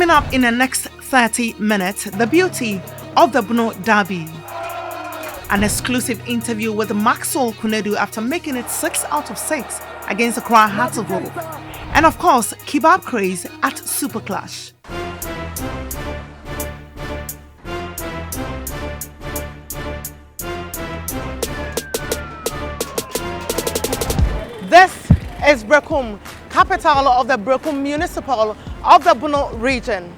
Coming up in the next 30 minutes, the beauty of the Bono Derby. An exclusive interview with Maxwell Konadu after making it 6 out of 6 against the Accra Hearts of Oak. And of course, kebab craze at Super Clash. This is Berekum, capital of the Berekum municipal of the Bono Region.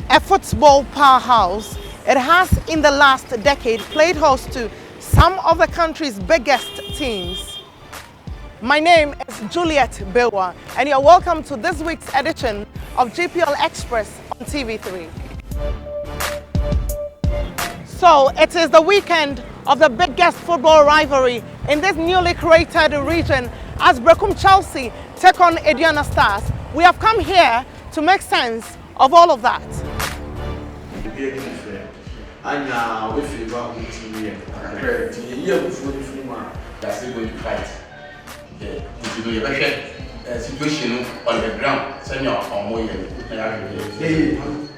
A football powerhouse, it has in the last decade played host to some of the country's biggest teams. My name is Juliet Bewa, and you're welcome to this week's edition of GPL Express on TV3. So it is the weekend of the biggest football rivalry in this newly created region as Berekum Chelsea take on Aduana Stars. We have come here to make sense of all of that. And now we feel about the team that's going to fight. The situation on the ground, senior or more.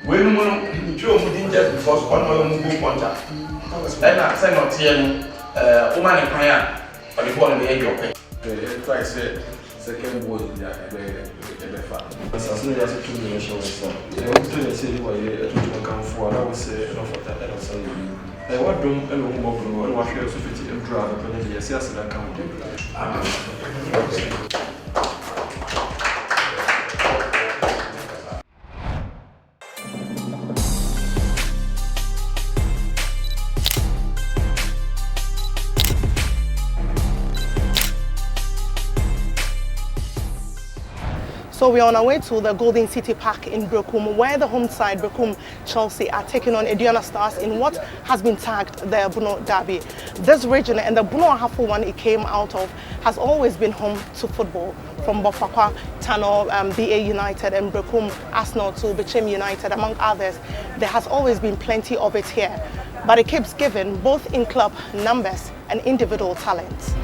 When you didn't just because one more move contract. And I send out here, woman in Paya, but the ball in the edge of it. Twice second boy in the as soon as you took me, show us. I want to say you were come for. I would say, enough of that. I want them and more and wash your sufficient and drive up and yes, I come. So we're on our way to the Golden City Park in Berekum, where the home side Berekum Chelsea are taking on Aduana Stars in what has been tagged the Bono Derby. This region and the Bono Ahafo one it came out of has always been home to football, from Bofakwa, Tano, BA United and Berekum Arsenal to Bechem United, among others. There has always been plenty of it here, but it keeps giving both in club numbers and individual talent.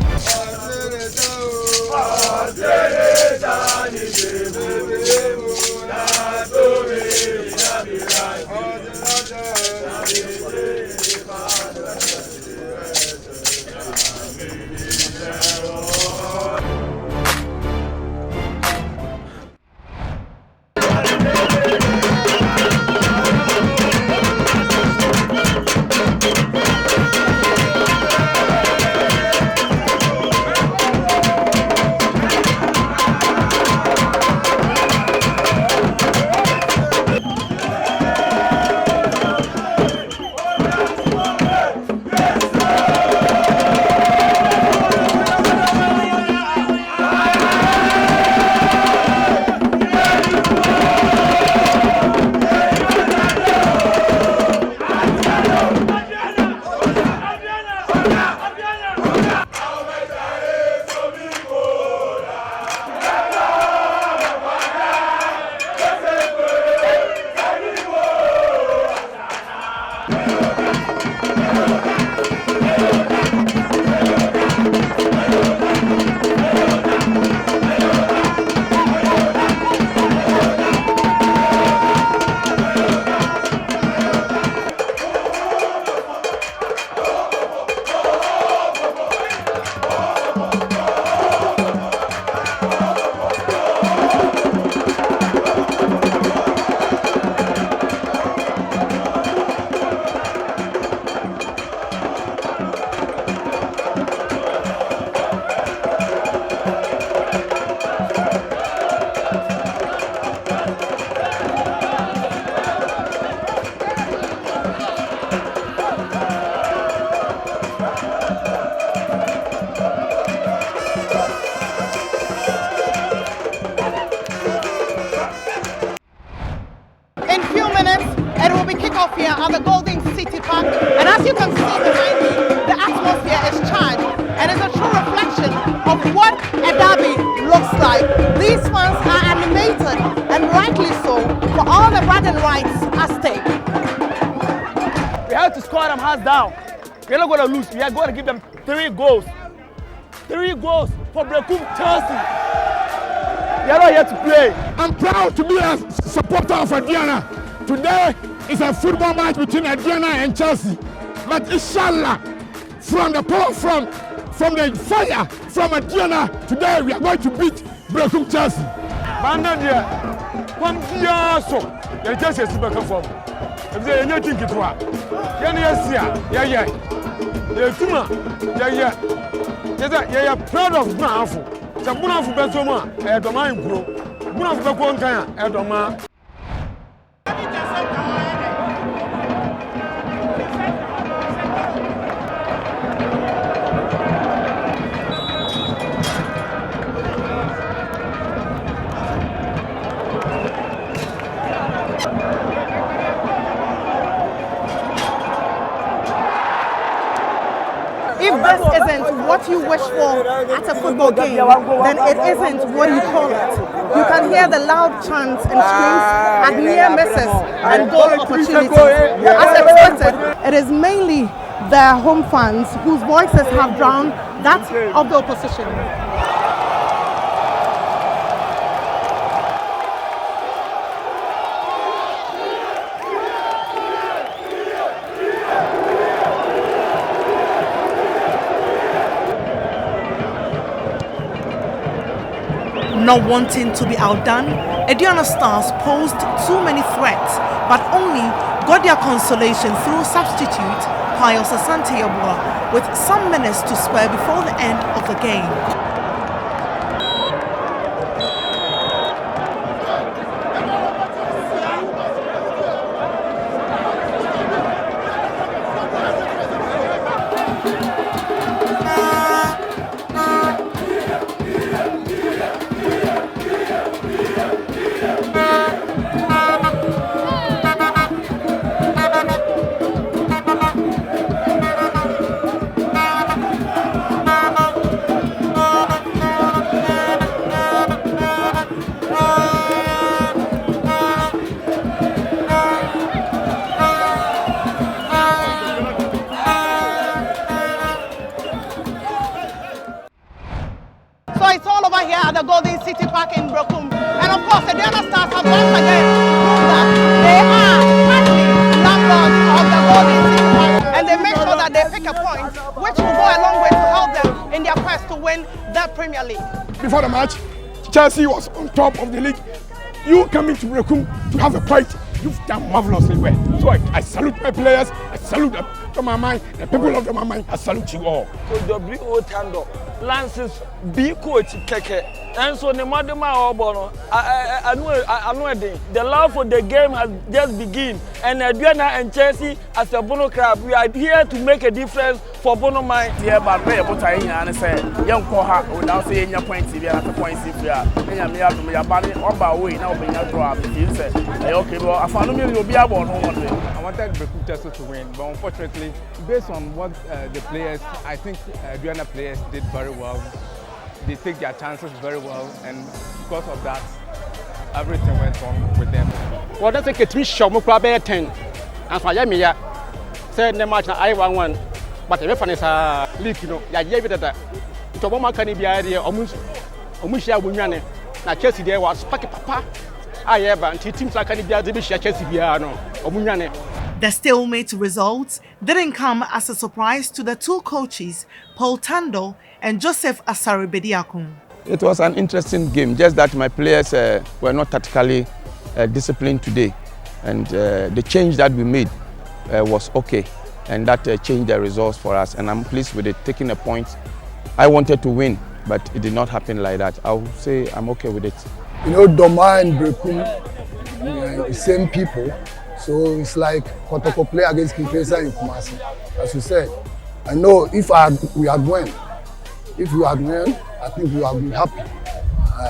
Here at the Golden City Park, and as you can see behind me, the atmosphere is charged and it's a true reflection of what a derby looks like. These fans are animated, and rightly so, for all the bragging rights at stake. We have to score them hands down. We're not going to lose. We are going to give them 3 goals. 3 goals for Berekum Chelsea. We are not here to play. I'm proud to be a supporter of Aduana. Today is a football match between Aduana and Chelsea. But inshallah, from the power, from the fire from Aduana, today we are going to beat Berekum Chelsea. Manda dia, one dia so. The Chelsea is back from. If they are not thinking to her, yeah. You are proud of Bunafu. So Bunafu Betoma, Edoma Impro. Bunafu Bekonka, Edoma. If this isn't what you wish for at a football game, then it isn't what you call it. You can hear the loud chants and screams at near misses and goal opportunities. As expected, it is mainly their home fans whose voices have drowned that of the opposition. Not wanting to be outdone, Aduana Stars posed too many threats, but only got their consolation through substitute Pius Asante Yabua with some minutes to spare before the end of the game. So it's all over here at the Golden City Park in Berekum. And of course, the Aduana Stars have once again proved that they are partly landlords of the Golden City Park. And they make sure that they pick a point which will go a long way to help them in their quest to win the Premier League. Before the match, Chelsea was on top of the league. You coming to Berekum to have a fight, you've done marvelously well. So I salute my players, I salute the Mamai, the people of the Mamai, I salute you all. So W.O. Tando, Lance's B coach Keke, and so the Madama Obono, I know the love for the game has just begun, and Aduana and Chelsea as a Bono club, we are here to make a difference for Bono mind. Yeah, but we are putting and say, young Koha, without saying your points, if you have a point, if you are, and you have your body on by way, now being a draw, you say, okay, well, I found you'll be able on one day. I wanted Berekum Chelsea to win, but unfortunately, based on what the players, I think Aduana players did very well. They take their chances very well, and because of that, everything went wrong with them. Well, that's like a 3 shot, more 10. And for Yamia, said the match I won one, but the reference leak, you know, I gave it that. It's a woman can be idea, almost Winyane. Now Chelsea there was Paki Papa. I ever, and teams like Canibia, Chelsea Biano, or Munyane. The stalemate results didn't come as a surprise to the two coaches, Paul Tando and Joseph Asaribediakun. It was an interesting game, just that my players were not tactically disciplined today. And the change that we made was okay. And that changed the results for us. And I'm pleased with it, taking a point. I wanted to win, but it did not happen like that. I would say I'm okay with it. You know, Doma and Berekum, the same people. So it's like Kotoko play against Kipesa in Kumasi. As you said, I know if we had won, I think we have been happy.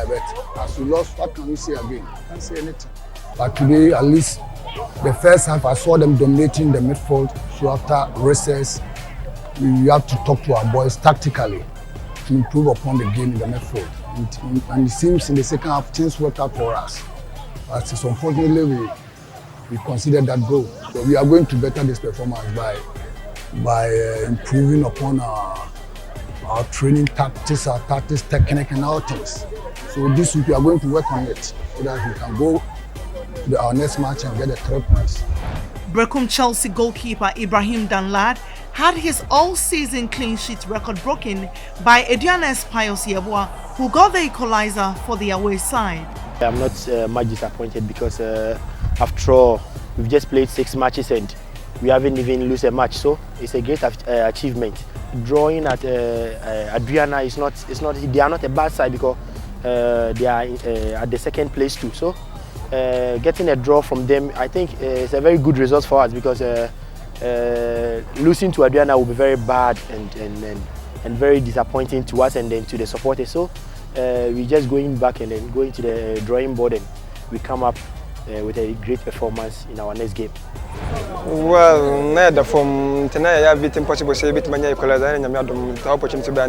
But as we lost, what can we say again? Can't say anything. But today, at least, the first half, I saw them dominating the midfield. So after recess, we have to talk to our boys tactically to improve upon the game in the midfield. And it seems in the second half, things worked out for us. But unfortunately, we considered that goal. So we are going to better this performance by improving upon our training tactics, our tactics, technique, and all things. So this week we are going to work on it so that we can go to our next match and get the 3 points. Berekum Chelsea goalkeeper Ibrahim Danlad had his all-season clean sheet record broken by Aduana's Pius Yeboah, who got the equalizer for the away side. I'm not much disappointed because after all, we've just played 6 matches and we haven't even lost a match, so it's a great achievement. Drawing at Aduana is not they are not a bad side because they are at the 2nd place too. So getting a draw from them, I think it's a very good result for us because losing to Aduana will be very bad and very disappointing to us and then to the supporters. So we're just going back and then going to the drawing board and we come up with a great performance in our next game. Well, neither from tonight I have been impossible to say bit many equalizer and the opportunity to be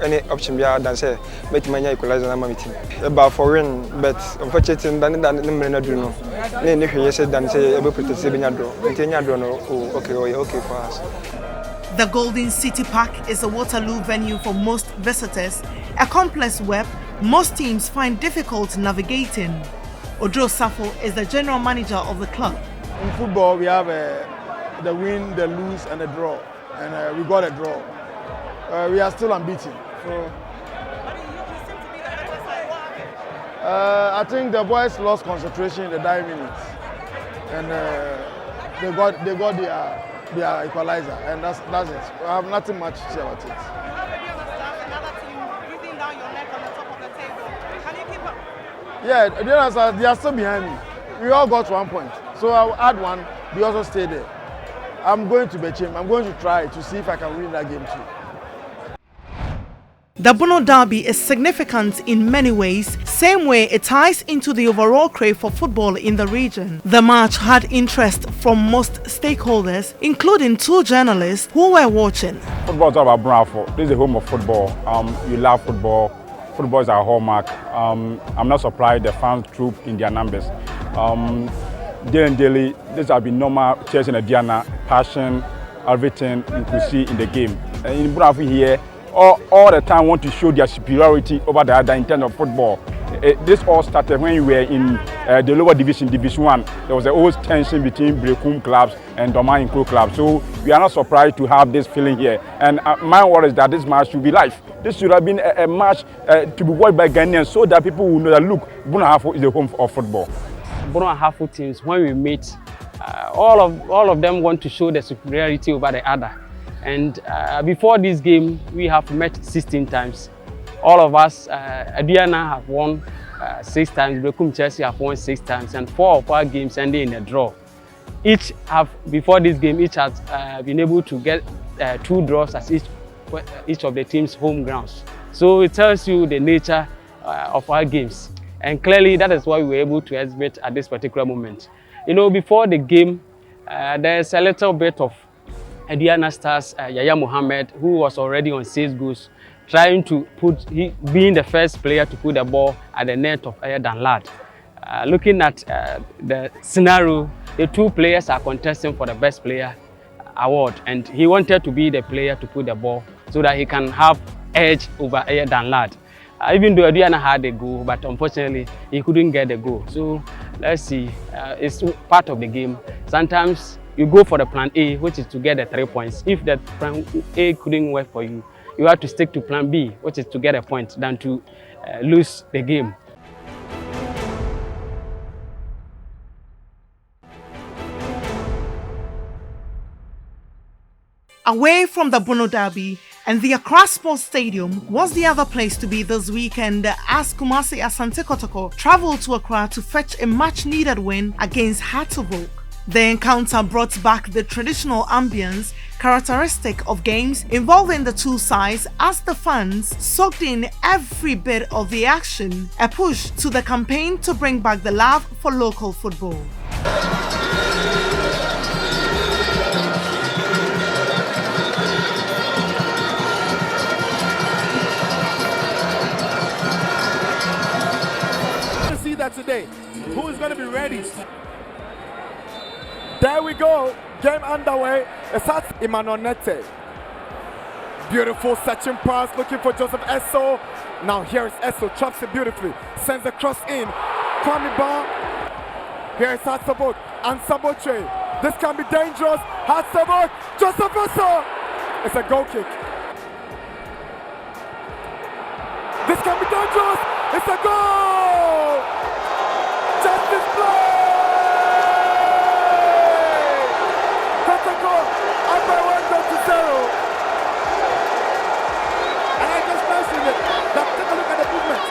any option than say make many equalizer and meeting. About foreign, but unfortunately than do no. Then said than say able to say okay for us. The Golden City Park is a Waterloo venue for most visitors, a complex web most teams find difficult navigating. Odro Safo is the general manager of the club. In football, we have the win, the lose, and the draw, and we got a draw. We are still unbeaten. So, I think the boys lost concentration in the dying minutes, and they got their equalizer, and that's it. I have nothing much to say about it. Yeah, they are still behind me. We all got 1 point. So I'll add 1. We also stay there. I'm going to Berekum. I'm going to try to see if I can win that game too. The Bono Derby is significant in many ways, same way it ties into the overall crave for football in the region. The match had interest from most stakeholders, including 2 journalists who were watching. Football is all about Bravo. This is the home of football. We love football. Football is our hallmark. I'm not surprised the fans troop in their numbers. Daily, this has been normal chase in Aduana, passion, everything you could see in the game. In Bravo here, all the time want to show their superiority over the other in terms of football. This all started when we were in the lower division, Division 1. There was an old tension between Berekum clubs and Doma Inclu clubs. So we are not surprised to have this feeling here. And my word is that this match should be live. This should have been a match to be watched by Ghanaians so that people will know that, look, Bono Ahafo is the home of football. Bono Ahafo teams, when we meet, all of them want to show the superiority over the other. And before this game, we have met 16 times. All of us, Aduana have won 6 times, Berekum Chelsea have won 6 times, and 4 of our games ended in a draw. Before this game, each has been able to get 2 draws at each of the team's home grounds. So it tells you the nature of our games. And clearly that is what we were able to exhibit at this particular moment. You know, before the game, there's a little bit of Aduana stars, Yaya Mohammed, who was already on 6 goals, trying to being the first player to put the ball at the net of Danlad. Looking at the scenario, the 2 players are contesting for the best player award, and he wanted to be the player to put the ball so that he can have edge over Danlad. Even though Aduana had a goal, but unfortunately he couldn't get the goal. So let's see, it's part of the game. Sometimes you go for the plan A, which is to get the 3 points. If that plan A couldn't work for you, you have to stick to plan B, which is to get a point, than to lose the game. Away from the Bono Derby, and the Accra Sports Stadium was the other place to be this weekend as Kumasi Asante Kotoko travelled to Accra to fetch a much-needed win against Hartlepool. The encounter brought back the traditional ambience characteristic of games involving the 2 sides as the fans soaked in every bit of the action, a push to the campaign to bring back the love for local football. See that today. Who is going to be ready? There we go. Game underway. It's at Imanonete. Beautiful searching pass looking for Joseph Esso. Now here is Esso, chops it beautifully, sends the cross in. Kwame Ba. Here is Hatsabok and Saboche. This can be dangerous. Hatsabok, Joseph Esso. It's a goal kick. This can be dangerous. It's a goal. Justice play. Kotoko up by 1-0. And I just mentioned it. Now take a look at the movement.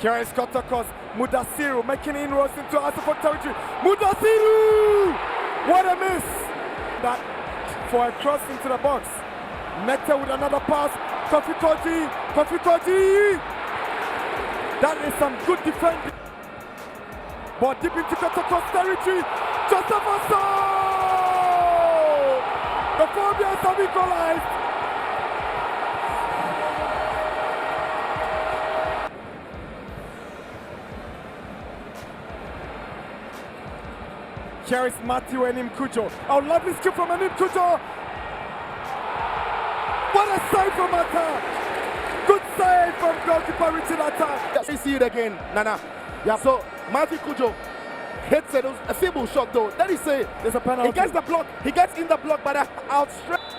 Here is Kotoko's Mudasiru making inroads into Asafok territory. Mudasiru! What a miss! That for a cross into the box. Mete with another pass. Kofi Koji! That is some good defending. But deep into Kotoko's territory. Joseph Asso! The Phobias have equalized. Here is Matthew Enim Kujo. Oh, lovely skill from Enim Kujo. What a save from attack. Good save from goalkeeper Richard attack. We see it again, Nana. Yeah. So Matthew Kujo hits it. A feeble shot though. Then he say there's a penalty. He gets the block. He gets in the block, but outstretched.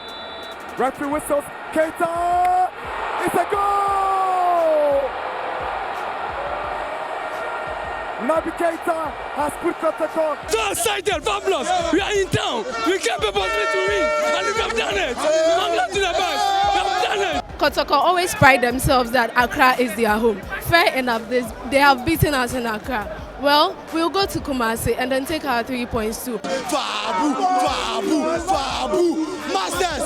Referee whistles. Keita. It's a goal. Naby Keita has put Kotoko. So excited, fabulous. We are in town. We came capable to win, and we have done it. We have done it. Kotoko always pride themselves that Accra is their home. Fair enough, they have beaten us in Accra. Well, we'll go to Kumasi and then take our 3 points too. Fabu, Masters,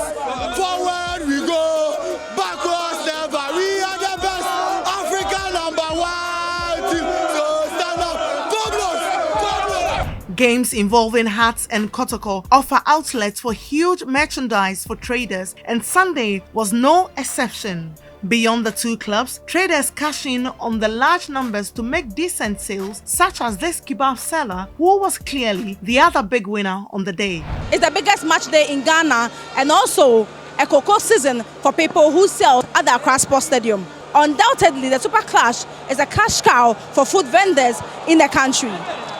forward we go, backwards never. We are the best African #1 team. So stand up, go Blues. Games involving Hearts and Kotoko offer outlets for huge merchandise for traders, and Sunday was no exception. Beyond the two clubs, traders cash in on the large numbers to make decent sales, such as this kebab seller, who was clearly the other big winner on the day. It's the biggest match day in Ghana and also a cocoa season for people who sell at the Accra Sports Stadium. Undoubtedly, the Super Clash is a cash cow for food vendors in the country.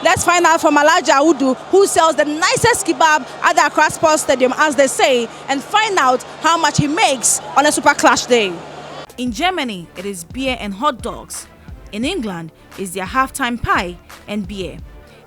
Let's find out from Alhaji Audu, who sells the nicest kebab at the Accra Sports Stadium, as they say, and find out how much he makes on a Super Clash day. In Germany, it is beer and hot dogs. In England, it's their halftime pie and beer.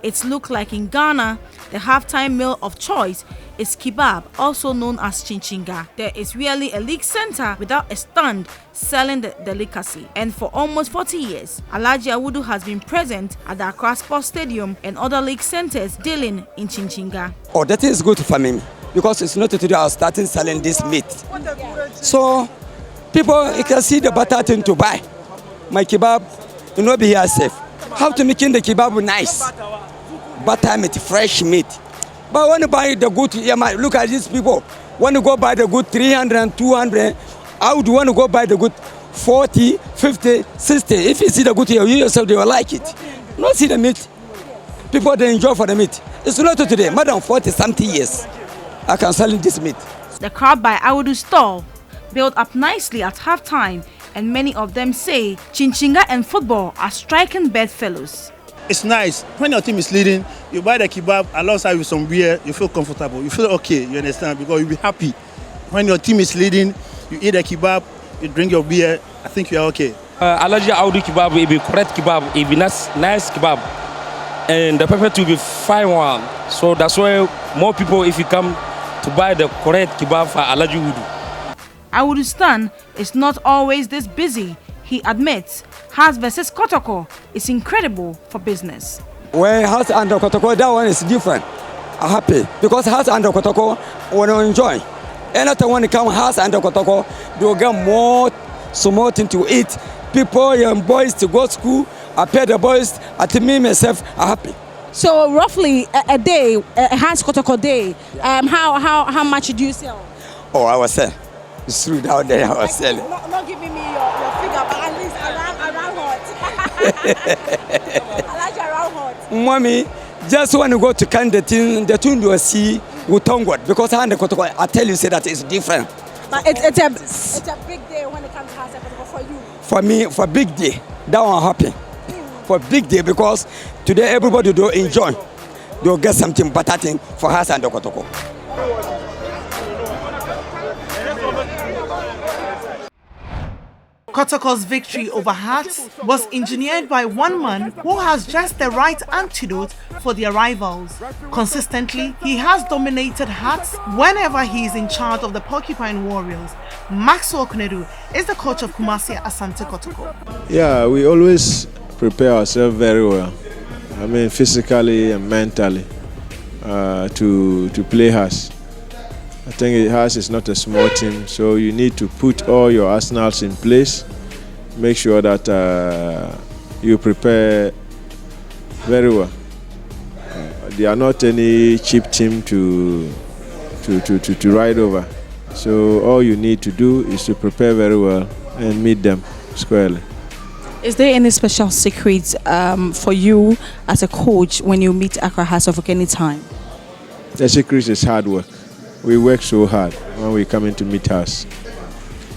It's look like in Ghana, the halftime meal of choice is kebab, also known as chinchinga. There is really a league center without a stand selling the delicacy. And for almost 40 years, Alhaji Audu has been present at the Accra Sports Stadium and other league centers dealing in chinchinga. Oh, that is good for me because it's not today I was starting selling this meat. So people, you can see the better thing to buy. My kebab, you know, be here safe. How to make the kebab nice? Butter meat, fresh meat. But when you buy the good, look at these people. When you go buy the good 300 and 200, I would want to go buy the good 40, 50, 60. If you see the good here, you yourself, they will like it. Not see the meat. People, they enjoy for the meat. It's not today, more than 40-something years. I can sell this meat. The crowd by Audu's stall built up nicely at halftime, and many of them say chinchinga and football are striking bedfellows. It's nice. When your team is leading, you buy the kebab alongside with some beer, you feel comfortable, you feel okay, you understand, because you'll be happy. When your team is leading, you eat the kebab, you drink your beer, I think you're okay. Alhaji Audu kebab, it be correct kebab, it be nice kebab. And the pepper to be fine one. So that's why more people, if you come to buy the correct kebab for Alhaji Audu. Audu's stand is not always this busy. He admits Hearts versus Kotoko is incredible for business. When Hearts and Kotoko, that one is different. I'm happy because Hearts and Kotoko want to enjoy. Anytime when they come Hearts and Kotoko, they will get more things to eat. People, young boys to go to school. I pay the boys. I me myself, I'm happy. So roughly a day, a Hearts Kotoko day, how much do you sell? Oh, I was selling. It's true down there, I was selling. Not giving me your figure, but at least around hot. I like around hot. Mommy, just when you go to can the tune you will see with tongue word because I tell you say that it's different. But it's a big day when it comes to Hearts and Kotoko for for me, for big day, that one happen. For big day, because today everybody do enjoy. They'll get something better thing for us and the Kotoko. Kotoko's victory over Hearts was engineered by one man who has just the right antidote for their rivals. Consistently, he has dominated Hearts whenever he is in charge of the Porcupine Warriors. Maxwell Konadu is the coach of Kumasi Asante Kotoko. Yeah, we always prepare ourselves very well. I mean, physically and mentally to play Hearts. I think Hearts is not a small team, so you need to put all your arsenals in place. Make sure that you prepare very well. They are not any cheap team to ride over. So all you need to do is to prepare very well and meet them squarely. Is there any special secrets for you as a coach when you meet Accra Hearts of any time? The secret is hard work. We work so hard when we come in to meet us.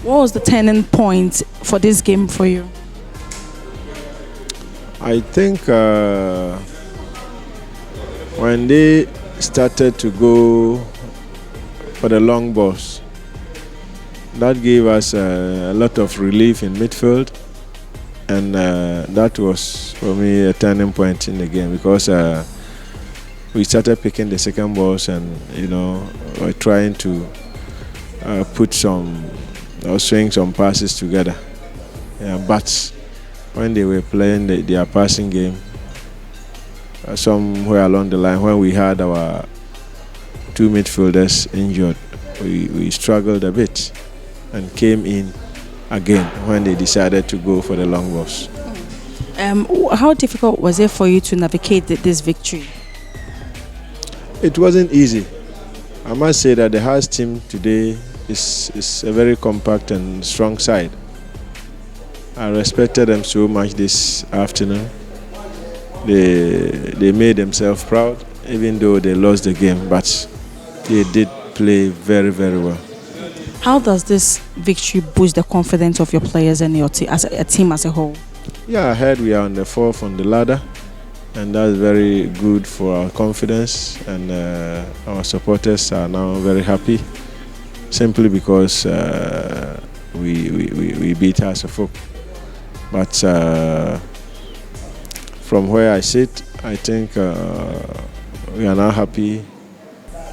What was the turning point for this game for you? I think when they started to go for the long balls, that gave us a lot of relief in midfield, and that was for me a turning point in the game, because we started picking the second balls, and we're trying to put some or swing some passes together. But when they were playing their passing game, somewhere along the line, when we had our two midfielders injured, we struggled a bit and came in again when they decided to go for the long balls. How difficult was it for you to navigate this victory? It wasn't easy. I must say that the Hearts team today is a very compact and strong side. I respected them so much this afternoon. They made themselves proud, even though they lost the game, but they did play very, very well. How does this victory boost the confidence of your players and your as a team as a whole? Yeah, I heard we are on the fourth on the ladder, and that's very good for our confidence, and our supporters are now very happy, simply because we beat Hasselhoff. But from where I sit, I think we are now happy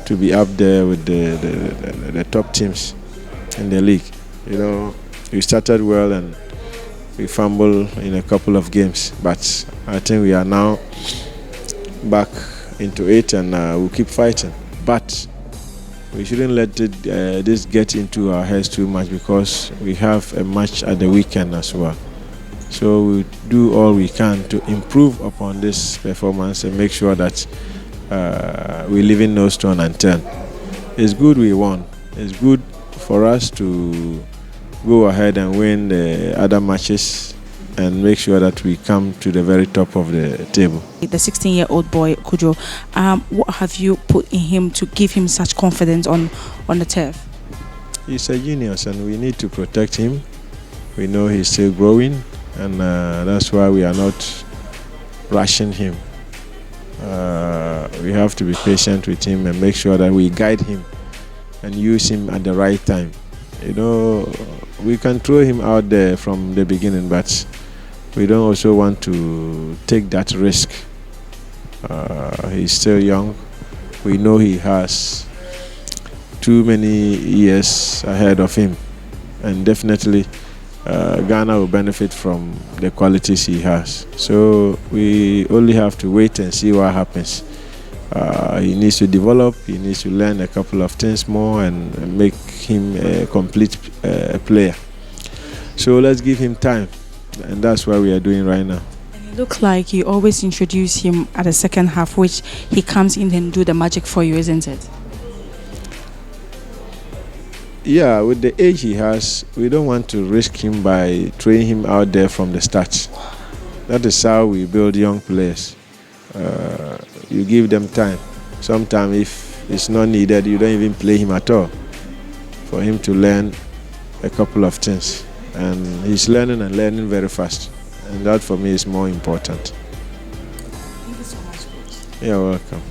to be up there with the top teams in the league. We started well and we fumbled in a couple of games, but I think we are now back into it, and we'll keep fighting. But we shouldn't let this get into our heads too much, because we have a match at the weekend as well. So we'll do all we can to improve upon this performance and make sure that we leave in no stone unturned. It's good we won. It's good for us to go ahead and win the other matches and make sure that we come to the very top of the table. The 16-year-old boy, Kujo, what have you put in him to give him such confidence on the turf? He's a genius, and we need to protect him. We know he's still growing, and that's why we are not rushing him. We have to be patient with him and make sure that we guide him and use him at the right time. We can throw him out there from the beginning, but we don't also want to take that risk. He's still young. We know he has too many years ahead of him, and definitely Ghana will benefit from the qualities he has. So we only have to wait and see what happens. He needs to develop, he needs to learn a couple of things more and make him a complete player. So let's give him time, and that's what we are doing right now. And it looks like you always introduce him at the second half, which he comes in and do the magic for you, isn't it? Yeah, with the age he has, we don't want to risk him by throwing him out there from the start. That is how we build young players. You give them time. Sometimes if it's not needed, you don't even play him at all, for him to learn a couple of things. and he's learning and learning very fast, and that for me is more important. Thank you so much, Coach. You're welcome.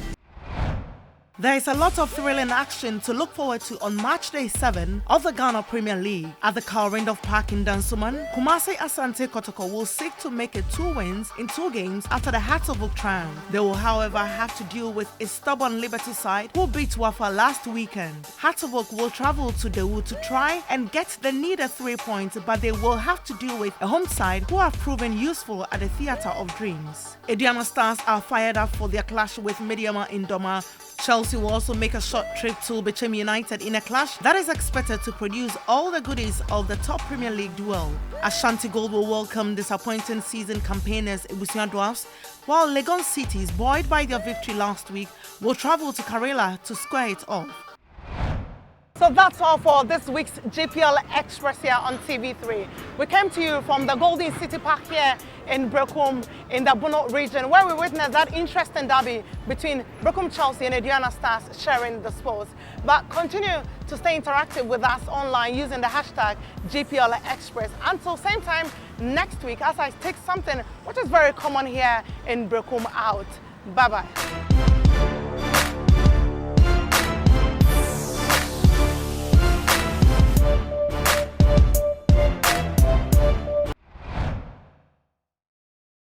There is a lot of thrilling action to look forward to on Match Day 7 of the Ghana Premier League. At the Calrindolph Park in Dansoman, Kumasi Asante Kotoko will seek to make it 2 wins in 2 games after the Hearts of Oak triumph. They will, however, have to deal with a stubborn Liberty side who beat Wafa last weekend. Hearts of Oak will travel to Dawu to try and get the needed 3 points, but they will have to deal with a home side who have proven useful at the Theatre of Dreams. Aduana Stars are fired up for their clash with Mediama in Doma. Chelsea will also make a short trip to Berekum United in a clash that is expected to produce all the goodies of the top Premier League duel. Ashanti Gold will welcome disappointing season campaigners Ebusia Dwarfs, while Legon Cities, buoyed by their victory last week, will travel to Karela to square it off. So that's all for this week's GPL Express here on TV3. We came to you from the Golden City Park here in Berekum in the Bono Region, where we witnessed that interesting derby between Berekum Chelsea and Aduana Stars sharing the sports. But continue to stay interactive with us online using the hashtag GPL Express. Until same time next week, as I take something which is very common here in Berekum out. Bye-bye.